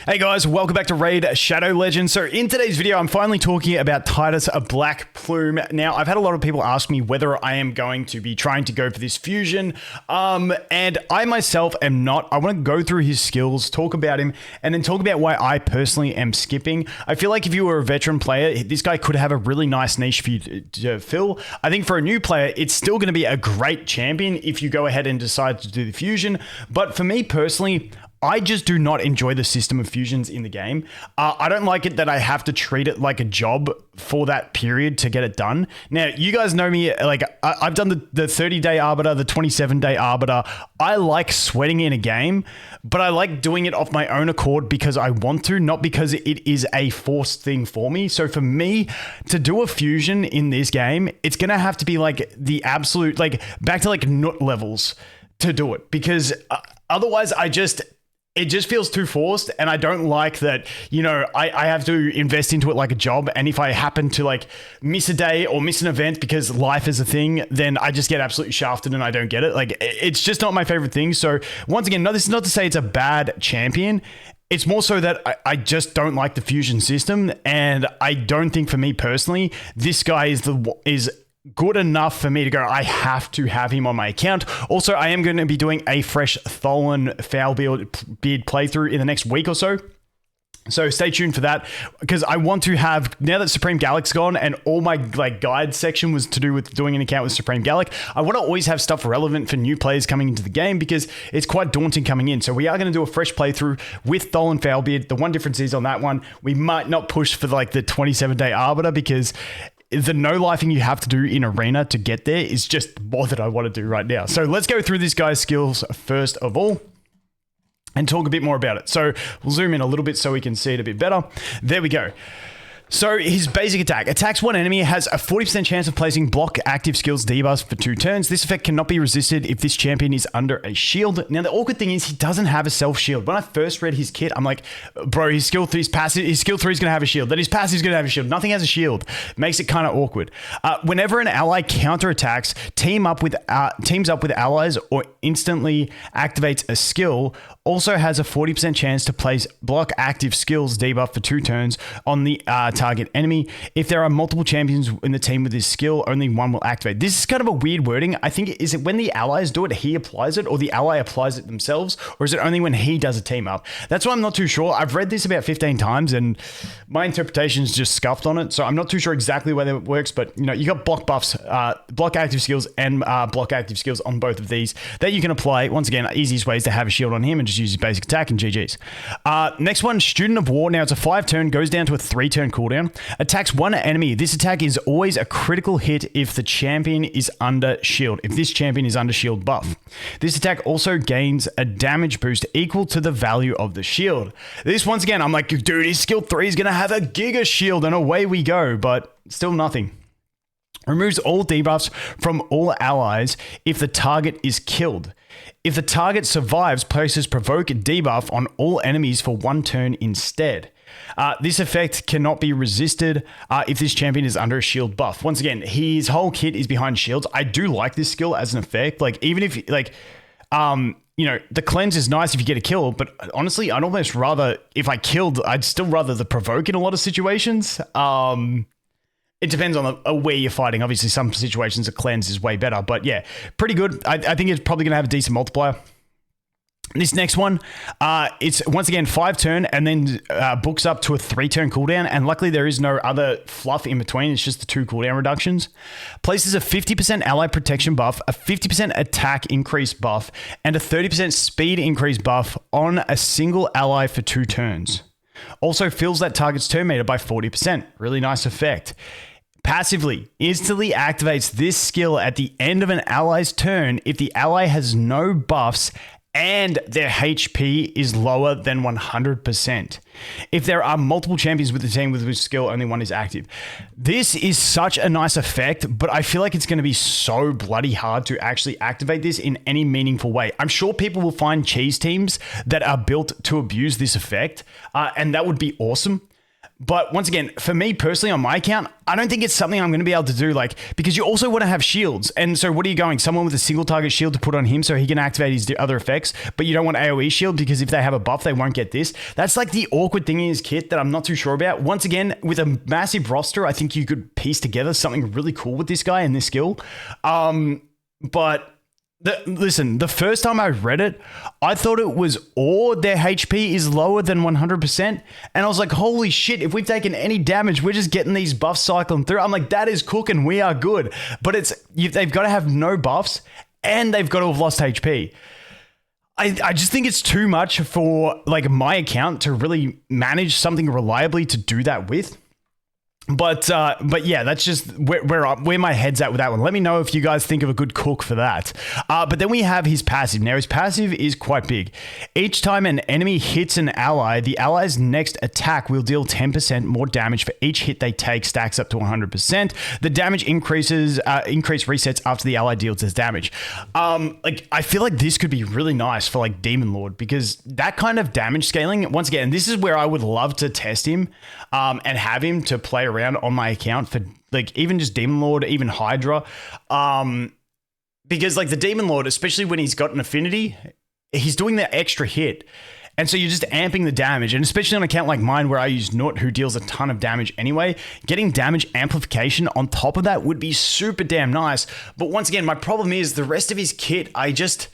Hey guys, welcome back to Raid Shadow Legends. So in today's video, I'm finally talking about Titus, a Blackplume. Now, I've had a lot of people ask me whether I am going to be trying to go for this fusion, and I myself am not. I want to go through his skills, talk about him, and then talk about why I personally am skipping. I feel like if you were a veteran player, this guy could have a really nice niche for you to fill. I think for a new player, it's still going to be a great champion if you go ahead and decide to do the fusion. But for me personally, I just do not enjoy the system of fusions in the game. I don't like it that I have to treat it like a job for that period to get it done. Now, you guys know me, like I've done the 30-day arbiter, the 27-day arbiter. I like sweating in a game, but I like doing it off my own accord because I want to, not because it is a forced thing for me. So for me to do a fusion in this game, it's going to have to be like the absolute, like back to like nut levels to do it, because otherwise it just feels too forced, and I don't like that, you know, I have to invest into it like a job, and if I happen to like miss a day or miss an event because life is a thing, then I just get absolutely shafted and I don't get it. Like, it's just not my favorite thing. So once again, no, this is not to say it's a bad champion. It's more so that I just don't like the fusion system, and I don't think for me personally, this guy is good enough for me to go, I have to have him on my account. Also, I am going to be doing a fresh Tholen Foulbeard playthrough in the next week or so. So stay tuned for that, because I want to have, now that Supreme Gallic's gone and all my like guide section was to do with doing an account with Supreme Gallic, I want to always have stuff relevant for new players coming into the game, because it's quite daunting coming in. So we are going to do a fresh playthrough with Tholen Foulbeard. The one difference is on that one, we might not push for like the 27-day arbiter, because the no-lifing you have to do in arena to get there is just more than I want to do right now. So let's go through this guy's skills first of all and talk a bit more about it. So we'll zoom in a little bit so we can see it a bit better. There we go. So his basic attack. Attacks one enemy, has a 40% chance of placing block active skills debuffs for 2 turns. This effect cannot be resisted if this champion is under a shield. Now, the awkward thing is he doesn't have a self shield. When I first read his kit, I'm like, bro, his skill 3 is passive. His skill 3 is going to have a shield. Then his passive is going to have a shield. Nothing has a shield. Makes it kind of awkward. Whenever an ally counterattacks, teams up with allies or instantly activates a skill, also has a 40% chance to place block active skills debuff for 2 turns on the target enemy. If there are multiple champions in the team with this skill, only one will activate. This is kind of a weird wording. I think, is it when the allies do it, he applies it, or the ally applies it themselves, or is it only when he does a team up? That's why I'm not too sure. I've read this about 15 times and my interpretation is just scuffed on it. So I'm not too sure exactly whether it works, but you know, you got block buffs, block active skills and block active skills on both of these that you can apply. Once again, easiest way is to have a shield on him and just use his basic attack and GG's. Next one, Student of War. Now it's a 5-turn, goes down to a 3-turn cooldown. Attacks one enemy. This attack is always a critical hit if the champion is under shield. If this champion is under shield buff. This attack also gains a damage boost equal to the value of the shield. This, once again, I'm like, dude, his skill 3 is going to have a giga shield, and away we go, but still nothing. Removes all debuffs from all allies if the target is killed. If the target survives, places provoke debuff on all enemies for 1 turn instead. This effect cannot be resisted if this champion is under a shield buff. Once again, his whole kit is behind shields. I do like this skill as an effect. Like, even if, like, you know, the cleanse is nice if you get a kill, but honestly, I'd almost rather, if I killed, I'd still rather the provoke in a lot of situations. It depends on where you're fighting. Obviously, some situations a cleanse is way better, but yeah, pretty good. I think it's probably going to have a decent multiplier. This next one, it's once again 5-turn and then books up to a 3-turn cooldown. And luckily there is no other fluff in between. It's just the 2 cooldown reductions. Places a 50% ally protection buff, a 50% attack increase buff, and a 30% speed increase buff on a single ally for 2 turns. Also fills that target's turn meter by 40%. Really nice effect. Passively, instantly activates this skill at the end of an ally's turn if the ally has no buffs and their HP is lower than 100%. If there are multiple champions with the team with which skill only one is active. This is such a nice effect, but I feel like it's going to be so bloody hard to actually activate this in any meaningful way. I'm sure people will find cheese teams that are built to abuse this effect, and that would be awesome. But once again, for me personally on my account, I don't think it's something I'm going to be able to do, like, because you also want to have shields. And so what are you going? Someone with a single target shield to put on him so he can activate his other effects, but you don't want AoE shield because if they have a buff, they won't get this. That's like the awkward thing in his kit that I'm not too sure about. Once again, with a massive roster, I think you could piece together something really cool with this guy and this skill. But listen, the first time I read it, I thought it was their HP is lower than 100%. And I was like, holy shit, if we've taken any damage, we're just getting these buffs cycling through. I'm like, that is cooking. We are good. But they've got to have no buffs and they've got to have lost HP. I just think it's too much for like my account to really manage something reliably to do that with. But yeah, that's just where my head's at with that one. Let me know if you guys think of a good cook for that. But then we have his passive. Now, his passive is quite big. Each time an enemy hits an ally, the ally's next attack will deal 10% more damage for each hit they take, stacks up to 100%. The damage increase resets after the ally deals this damage. Like, I feel like this could be really nice for like Demon Lord, because that kind of damage scaling, once again, this is where I would love to test him and have him to play around on my account for like even just Demon Lord, even Hydra, because like the Demon Lord, especially when he's got an affinity, he's doing the extra hit, and so you're just amping the damage. And especially on an account like mine where I use Nut, who deals a ton of damage anyway, getting damage amplification on top of that would be super damn nice. But once again, my problem is the rest of his kit, I just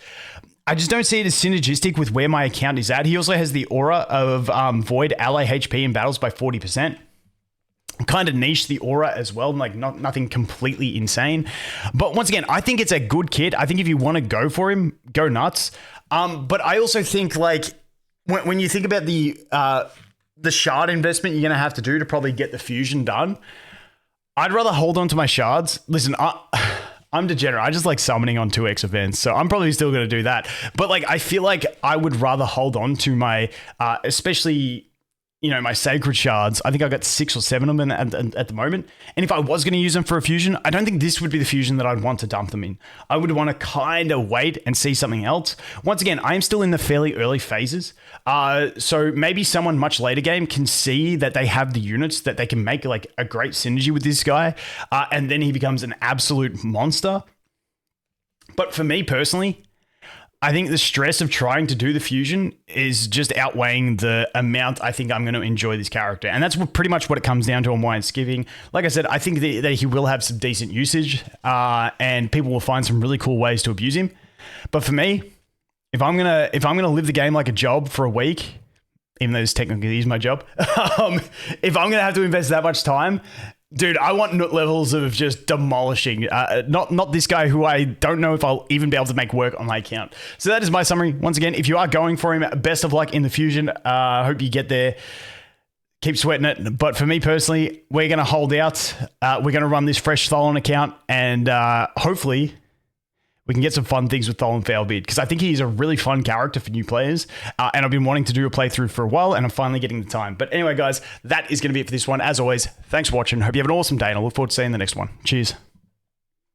don't see it as synergistic with where my account is at. He also has the aura of void ally HP in battles by 40%. Kind of niche, the aura as well, like nothing completely insane. But once again, I think it's a good kit. I think if you want to go for him, go nuts. But I also think like when you think about the shard investment you're going to have to do to probably get the fusion done, I'd rather hold on to my shards. Listen, I'm degenerate. I just like summoning on 2x events, so I'm probably still going to do that. But like, I feel like I would rather hold on to my, especially, you know, my sacred shards. I think I've got 6 or 7 of them at the moment. And if I was going to use them for a fusion, I don't think this would be the fusion that I'd want to dump them in. I would want to kind of wait and see something else. Once again, I am still in the fairly early phases. So maybe someone much later game can see that they have the units that they can make like a great synergy with this guy. And then he becomes an absolute monster. But for me personally, I think the stress of trying to do the fusion is just outweighing the amount I think I'm going to enjoy this character. And that's pretty much what it comes down to on why it's giving. Like I said, I think that he will have some decent usage and people will find some really cool ways to abuse him. But for me, if I'm gonna live the game like a job for a week, even though this technically is my job, if I'm going to have to invest that much time, dude, I want nut levels of just demolishing. Not this guy who I don't know if I'll even be able to make work on my account. So that is my summary. Once again, if you are going for him, best of luck in the fusion. Hope you get there. Keep sweating it. But for me personally, we're going to hold out. We're going to run this fresh Tholon account, and hopefully we can get some fun things with Tholon Failbeard, because I think he's a really fun character for new players. And I've been wanting to do a playthrough for a while, and I'm finally getting the time. But anyway, guys, that is going to be it for this one. As always, thanks for watching. Hope you have an awesome day, and I look forward to seeing the next one. Cheers.